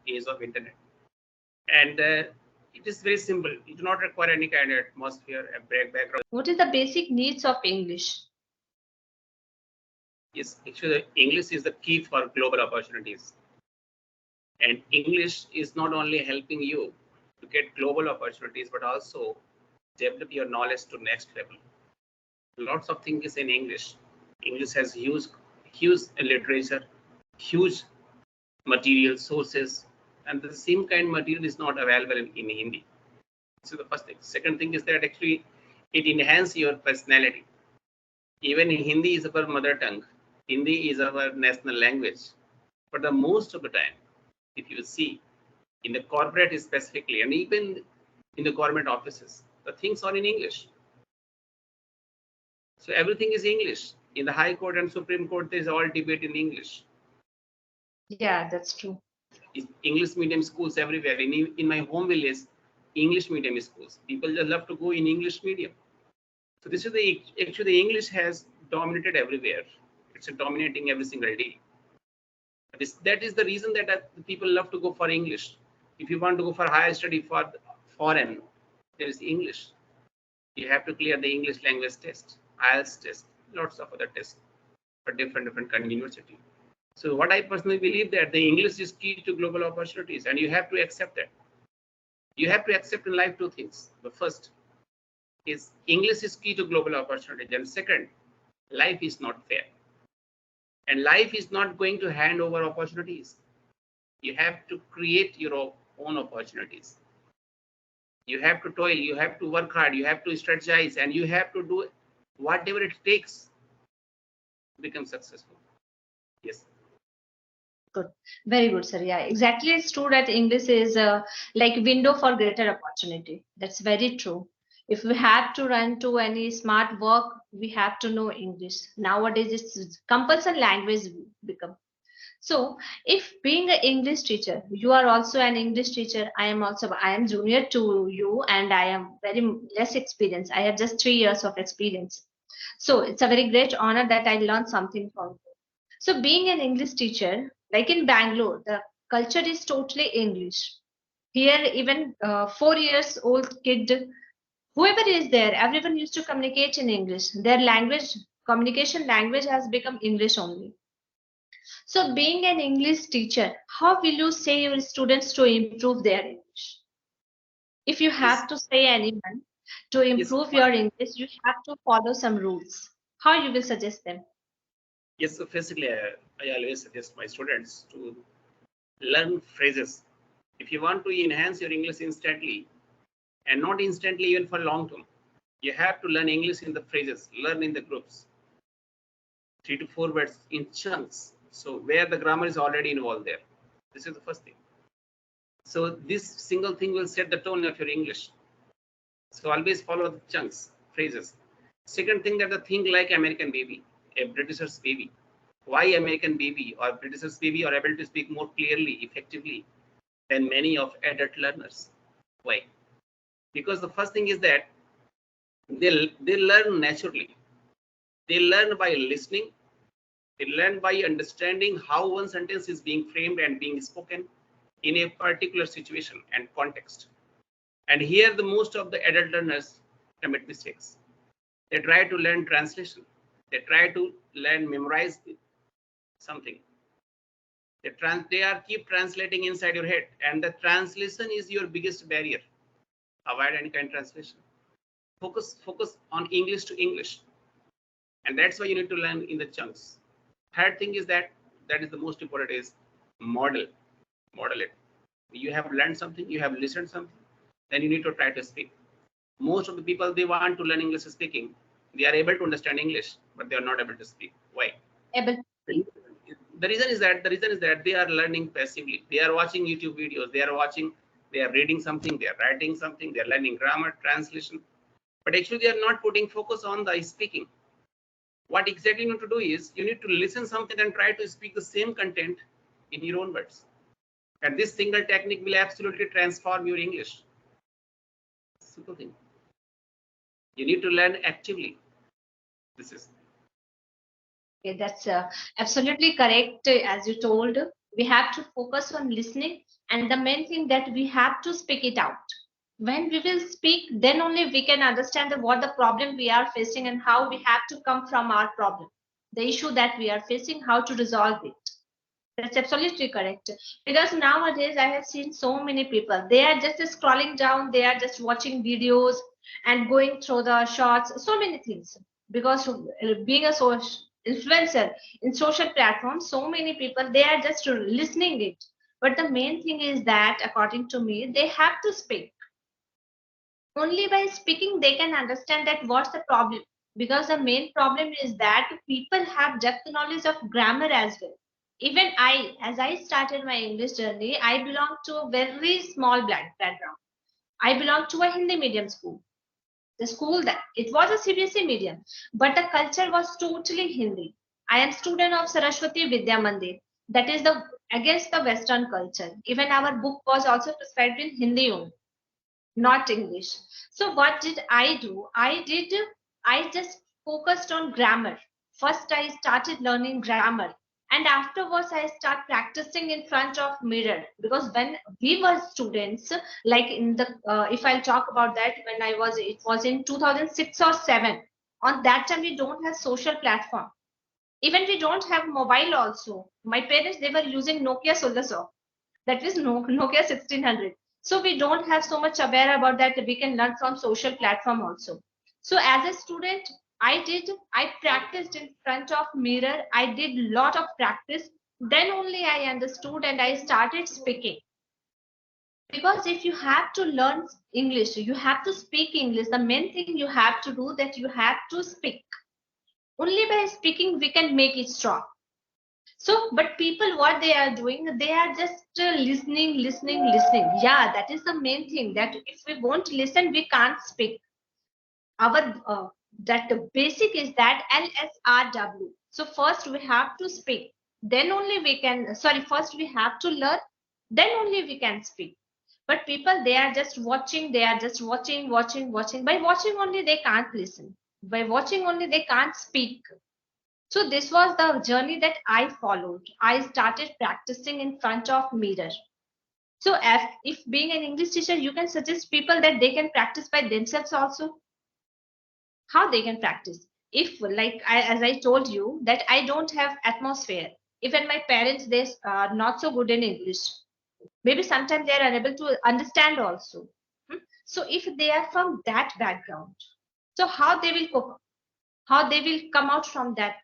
age of internet. And it is very simple. You do not require any kind of atmosphere, a background. What is the basic needs of English? Yes, actually, English is the key for global opportunities. And English is not only helping you to get global opportunities, but also develop your knowledge to next level. Lots of things in English. English has huge literature, huge material sources, and the same kind material is not available in Hindi. So the first thing. Second thing is that actually it enhances your personality. Even Hindi is our mother tongue. Hindi is our national language. But the most of the time, if you see in the corporate specifically, and even in the government offices, the things are in English. So everything is English. In the High Court and Supreme Court, there is all debate in English. Yeah, that's true. English medium schools everywhere. In my home village, English medium schools. People just love to go in English medium. So this is actually the English has dominated everywhere. It's dominating every single day. That is the reason that people love to go for English. If you want to go for higher study for foreign, there is English. You have to clear the English language test, IELTS test, lots of other tests for different kind of university. So what I personally believe that the English is key to global opportunities, and you have to accept that. You have to accept in life two things. The first is English is key to global opportunities, and second, life is not fair. And life is not going to hand over opportunities. You have to create your own opportunities. You have to toil, you have to work hard, you have to strategize, and you have to do whatever it takes to become successful. Yes. Good. Very good, sir. Yeah, exactly. It's true that English is like window for greater opportunity. That's very true. If we have to run to any smart work, we have to know English. Nowadays, it's compulsory language become. So, if being an English teacher, you are also an English teacher. I am junior to you, and I am very less experienced. I have just 3 years of experience. So, it's a very great honor that I learned something from you. So, being an English teacher, like in Bangalore, the culture is totally English. Here, even 4 years old kid, whoever is there, everyone used to communicate in English. Their language, communication language has become English only. So, being an English teacher, how will you say your students to improve their English? If you Yes. have to say anyone to Yes. improve your English, you have to follow some rules. How you will suggest them? Yes. So basically, I always suggest my students to learn phrases. If you want to enhance your English instantly, and not instantly even for long term, you have to learn English in the phrases, learn in the groups, 3 to 4 words in chunks. So where the grammar is already involved there. This is the first thing. So this single thing will set the tone of your English. So always follow the chunks, phrases. Second thing, that the thing like American baby, a Britishers baby. Why American baby or Britishers baby are able to speak more clearly, effectively than many of adult learners? Why? Because the first thing is that they learn naturally. They learn by listening. They learn by understanding how one sentence is being framed and being spoken in a particular situation and context. And here the most of the adult learners commit mistakes. They try to learn translation. They try to learn memorize something. They are keep translating inside your head, and the translation is your biggest barrier. Avoid any kind of translation. Focus on English to English, and that's why you need to learn in the chunks. Third thing is that is the most important is model it. You have learned something, you have listened something, then you need to try to speak. Most of the people, they want to learn English speaking. They are able to understand English, but they are not able to speak. Why? Able. The reason is that they are learning passively. They are watching YouTube videos. They are reading something. They are writing something. They are learning grammar, translation, but actually they are not putting focus on the speaking. What exactly you need to do is you need to listen something and try to speak the same content in your own words. And this single technique will absolutely transform your English. Simple thing. You need to learn actively. This is. Okay, that's absolutely correct, as you told. We have to focus on listening, and the main thing that we have to speak it out. When we will speak, then only we can understand what the problem we are facing and how we have to come from our problem, the issue that we are facing, how to resolve it. That's absolutely correct. Because nowadays I have seen so many people, they are just scrolling down, they are just watching videos and going through the shorts, so many things. Because being a social influencer in social platforms, so many people, they are just listening it. But the main thing is that, according to me, they have to speak. Only by speaking they can understand that what's the problem. Because the main problem is that people have depth knowledge of grammar as well. Even I, as I started my English journey, I belong to a very small black background. I belong to a Hindi medium school. The school that it was a CBSE medium, but the culture was totally Hindi. I am student of Saraswati Vidya Mandir. That is the against the Western culture. Even our book was also prescribed in Hindi only, not English. So what did I do? I just focused on grammar. First, I started learning grammar, and afterwards, I start practicing in front of mirror. Because when we were students, like in the if I'll talk about that, when it was in 2006 or 7. On that time, we don't have social platform. Even we don't have mobile. Also, my parents, they were using Nokia Solar, that is Nokia 1600. So we don't have so much aware about that. We can learn from social platform also. So as a student, I practiced in front of mirror. I did lot of practice. Then only I understood and I started speaking. Because if you have to learn English, you have to speak English. The main thing you have to do that you have to speak. Only by speaking we can make it strong. So, but people, what they are doing, they are just listening. Yeah, that is the main thing. That if we won't listen, we can't speak. Our that the basic is that LSRW. So first we have to speak. Then only we can. Sorry, first we have to learn. Then only we can speak. But people, they are just watching. They are just watching. By watching only, they can't listen. By watching only, they can't speak. So this was the journey that I followed. I started practicing in front of mirror. So if being an English teacher, you can suggest people that they can practice by themselves also. How they can practice? If like as I told you that I don't have atmosphere. Even my parents, they are not so good in English. Maybe sometimes they are unable to understand also. So if they are from that background, so how they will cope? How they will come out from that?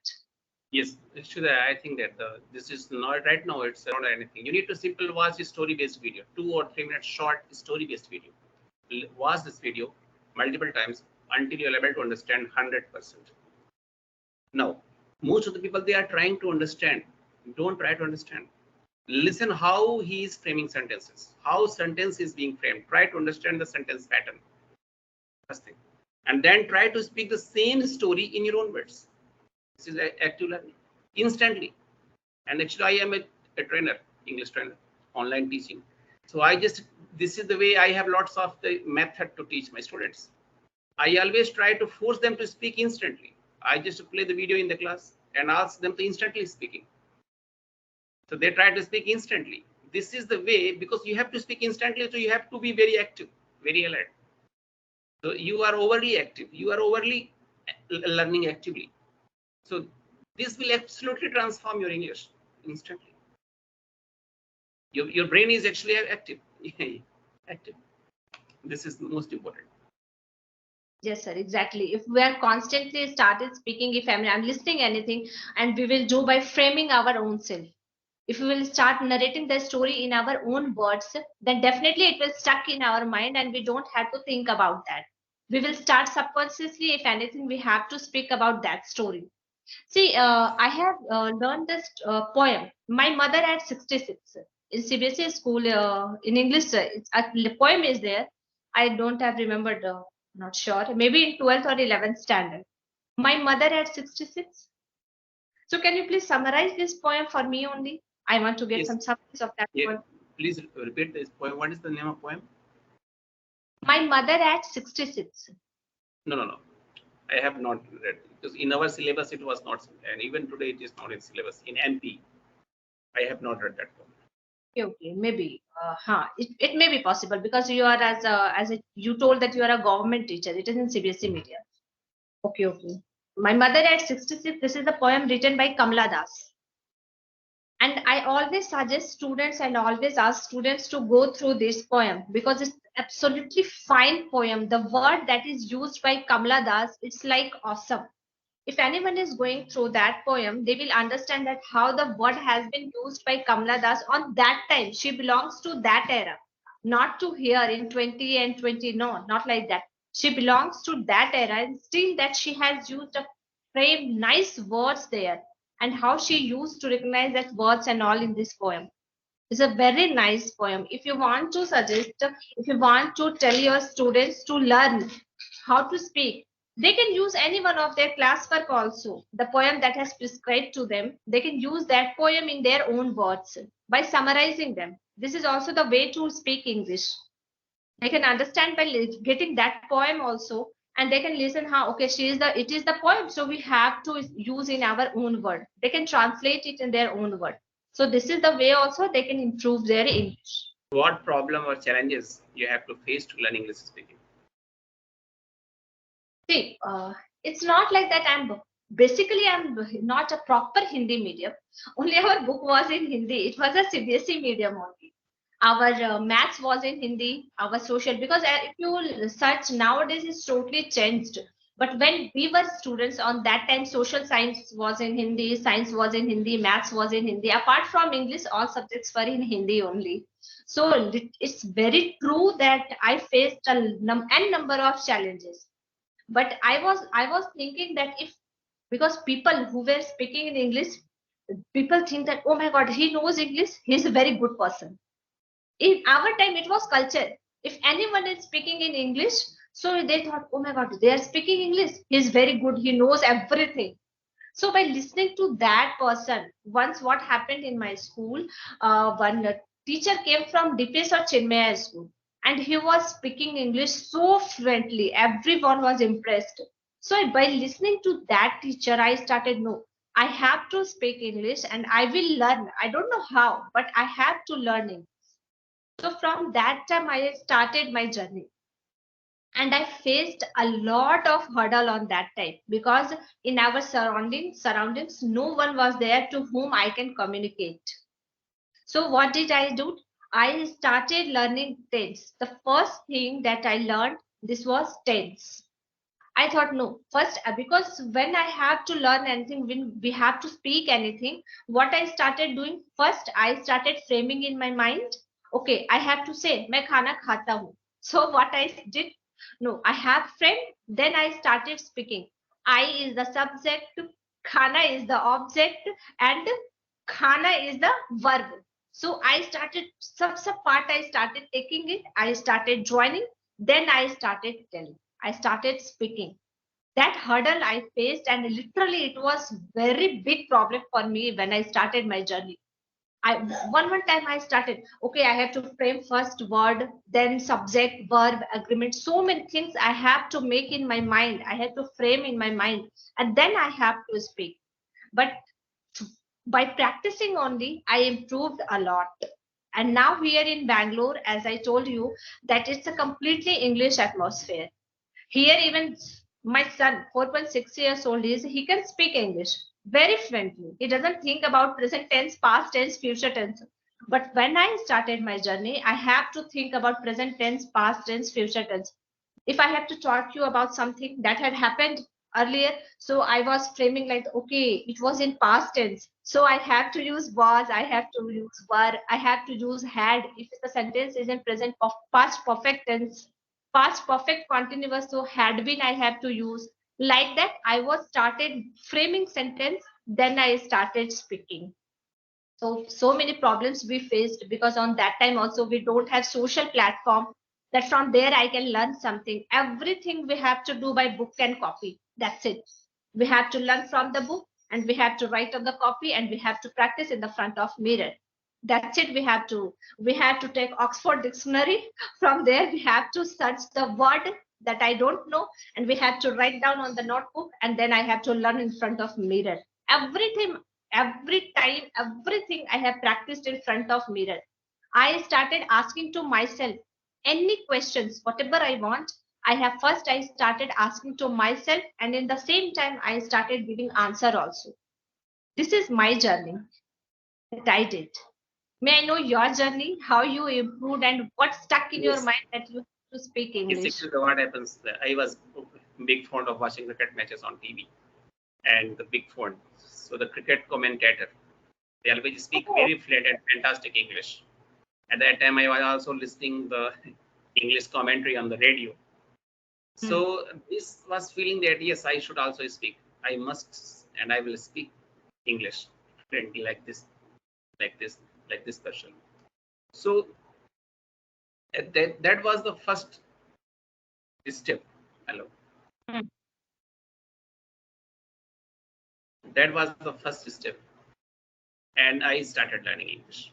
Yes, actually, I think that this is not right now. It's not anything. You need to simply watch a story-based video, 2 or 3 minute short story-based video. Watch this video multiple times until you're able to understand 100%. Now, most of the people, they are trying to understand. Don't try to understand. Listen how he is framing sentences, how sentence is being framed. Try to understand the sentence pattern. First thing, and then try to speak the same story in your own words. This is active learning instantly. And actually, I am a trainer, English trainer, online teaching. So this is the way I have lots of the method to teach my students. I always try to force them to speak instantly. I just play the video in the class and ask them to instantly speaking. So they try to speak instantly. This is the way, because you have to speak instantly, so you have to be very active, very alert. So you are overly active, you are overly learning actively. So this will absolutely transform your English instantly. Your brain is actually active. Active. This is most important. Yes, sir, exactly. If we are constantly started speaking, if I'm listening anything, and we will do by framing our own self. If we will start narrating the story in our own words, then definitely it will stuck in our mind and we don't have to think about that. We will start subconsciously, if anything, we have to speak about that story. See, I have learned this poem. My mother at 66 in CBSE school in English. The poem is there. I don't have remembered. Not sure. Maybe in 12th or 11th standard. My mother at 66. So can you please summarize this poem for me only? I want to get Yes. some summaries of that Yeah. poem. Please repeat this poem. What is the name of poem? My mother at 66. No. I have not read, because in our syllabus it was not, and even today it is not in syllabus in MP. I have not read that poem. Okay, maybe. It may be possible because you are you told that you are a government teacher. It is in CBSE media. Okay, okay. My mother at 66. This is a poem written by Kamala Das. And I always suggest students and always ask students to go through this poem because it's absolutely fine poem. The word that is used by Kamala Das, it's like awesome. If anyone is going through that poem, they will understand that how the word has been used by Kamala Das on that time. She belongs to that era, not to here in 20 and 20. No, not like that. She belongs to that era, and still that she has used a frame nice words there, and how she used to recognize that words and all in this poem. It's a very nice poem. If you want to suggest, if you want to tell your students to learn how to speak, they can use any one of their classwork also. The poem that has prescribed to them, they can use that poem in their own words by summarizing them. This is also the way to speak English. They can understand by getting that poem also, and they can listen how okay it is the poem, so we have to use in our own word. They can translate it in their own word. So this is the way also they can improve their English. What problem or challenges you have to face to learn English speaking? See, it's not like that. I'm not a proper Hindi medium. Only our book was in Hindi. It was a CBSE medium only. Our maths was in Hindi. Our social, because if you search nowadays, it's totally changed. But when we were students on that time, social science was in Hindi, science was in Hindi, maths was in Hindi. Apart from English, all subjects were in Hindi only. So it's very true that I faced n number of challenges. But I was thinking that if, because people who were speaking in English, people think that, oh my god, he knows English, he's a very good person. In our time it was culture. If anyone is speaking in English, so they thought, oh my god, they are speaking English, he's very good, he knows everything. So by listening to that person, once what happened in my school, one teacher came from DPS or Chinmaya school, and he was speaking English so fluently. Everyone was impressed. So by listening to that teacher, I started, no, I have to speak English and I will learn. I don't know how, but I have to learn it. So from that time, I started my journey. And I faced a lot of hurdle on that time because in our surroundings, no one was there to whom I can communicate. So what did I do? I started learning tense. The first thing that I learned, this was tense. I thought, no, first, because when I have to learn anything, when we have to speak anything, what I started doing, first, I started framing in my mind, okay, I have to say, मैं खाना खाता हूँ. So what I did, no, I have framed, then I started speaking. I is the subject, khana is the object, and khana is the verb. So I started, sub part I started taking it, I started joining, then I started telling. I started speaking. That hurdle I faced, and literally it was very big problem for me when I started my journey. I one time I started, okay, I have to frame first word, then subject, verb, agreement. So many things I have to make in my mind. I have to frame in my mind, and then I have to speak. But by practicing only, I improved a lot. And now here in Bangalore, as I told you, that it's a completely English atmosphere. Here, even my son, 4.6 years old, he can speak English very fluently. He doesn't think about present tense, past tense, future tense. But when I started my journey, I have to think about present tense, past tense, future tense. If I have to talk to you about something that had happened earlier, so I was framing like, okay, it was in past tense. So I have to use was, I have to use were, I have to use had. If the sentence is in present past perfect tense, past perfect continuous, so had been I have to use. Like that, I was started framing sentence, then I started speaking. So many problems we faced because on that time also we don't have social platform that from there I can learn something. Everything we have to do by book and copy. That's it. We have to learn from the book, and we have to write on the copy, and we have to practice in the front of mirror. That's it. We have to take Oxford dictionary. From there we have to search the word that I don't know, and we have to write down on the notebook, and then I have to learn in front of mirror. Everything Every time, everything I have practiced in front of mirror. I started asking to myself any questions, whatever I want. I started asking to myself, and in the same time, I started giving answer also. This is my journey that I did. May I know your journey, how you improved, and what stuck in your Yes, mind that you have to speak it's English? actually what happens. I was big fond of watching cricket matches on TV, and the big fond. So the cricket commentator, they always speak Oh, very flat and fantastic English. At that time, I was also listening the English commentary on the radio. hmm. So this was feeling that yes, I should also speak. I must, and I will speak English fluently like this, like this person. So that was the first step. Hello. Hmm. That was the first step, and I started learning English.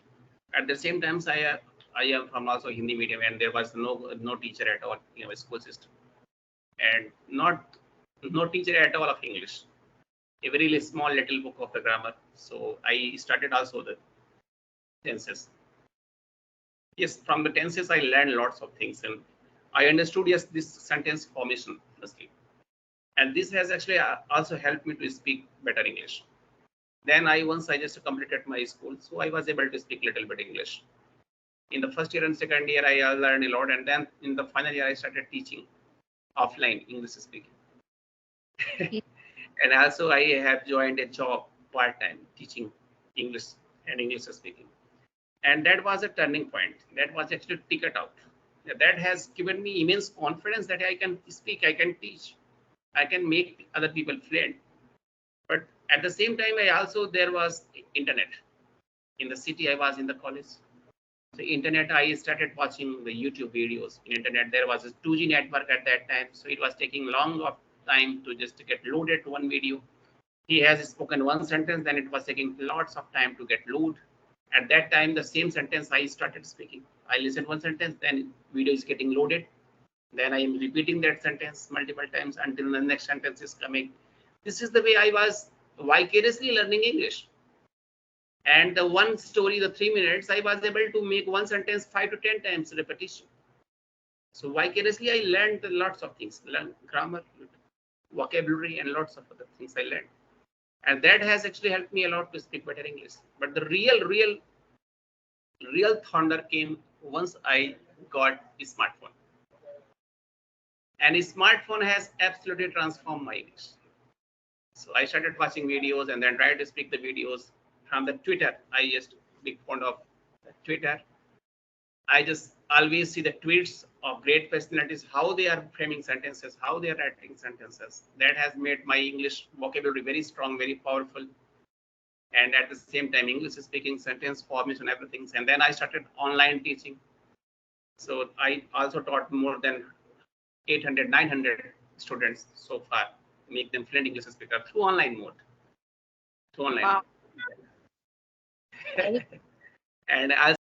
At the same time, I am from also Hindi medium, and there was no teacher at all in our school system, and no teacher at all of English. A very small little book of the grammar. So I started also the tenses. Yes, from the tenses I learned lots of things, and I understood yes this sentence formation firstly, and this has actually also helped me to speak better English. Then once I just completed my school, so I was able to speak little bit English. In the first year and second year, I learned a lot, and then in the final year, I started teaching offline English speaking. Yeah. And also, I have joined a job part time teaching English and English speaking. And that was a turning point. That was actually ticket out. That has given me immense confidence that I can speak, I can teach, I can make other people fluent. But at the same time, I also there was internet. In the city, I was in the college. So internet, I started watching the YouTube videos. In internet, there was a 2G network at that time, so it was taking long of time to just get loaded to one video. He has spoken one sentence, then it was taking lots of time to get load. At that time, the same sentence I started speaking. I listen one sentence, then video is getting loaded. Then I am repeating that sentence multiple times until the next sentence is coming. This is the way I was vicariously learning English. And the one story, the 3 minutes, I was able to make one sentence 5 to 10 times repetition. So vicariously, I learned lots of things, learned grammar, vocabulary, and lots of other things I learned. And that has actually helped me a lot to speak better English. But the real thunder came once I got a smartphone. And a smartphone has absolutely transformed my English. So I started watching videos and then tried to speak the videos from the Twitter. I just big fond of Twitter. I just always see the tweets of great personalities, how they are framing sentences, how they are writing sentences. That has made my English vocabulary very strong, very powerful. And at the same time, English speaking, sentence formation, everything. And then I started online teaching. So I also taught more than 800, 900 students so far, make them fluent English speaker through online mode. Through online Wow. mode. And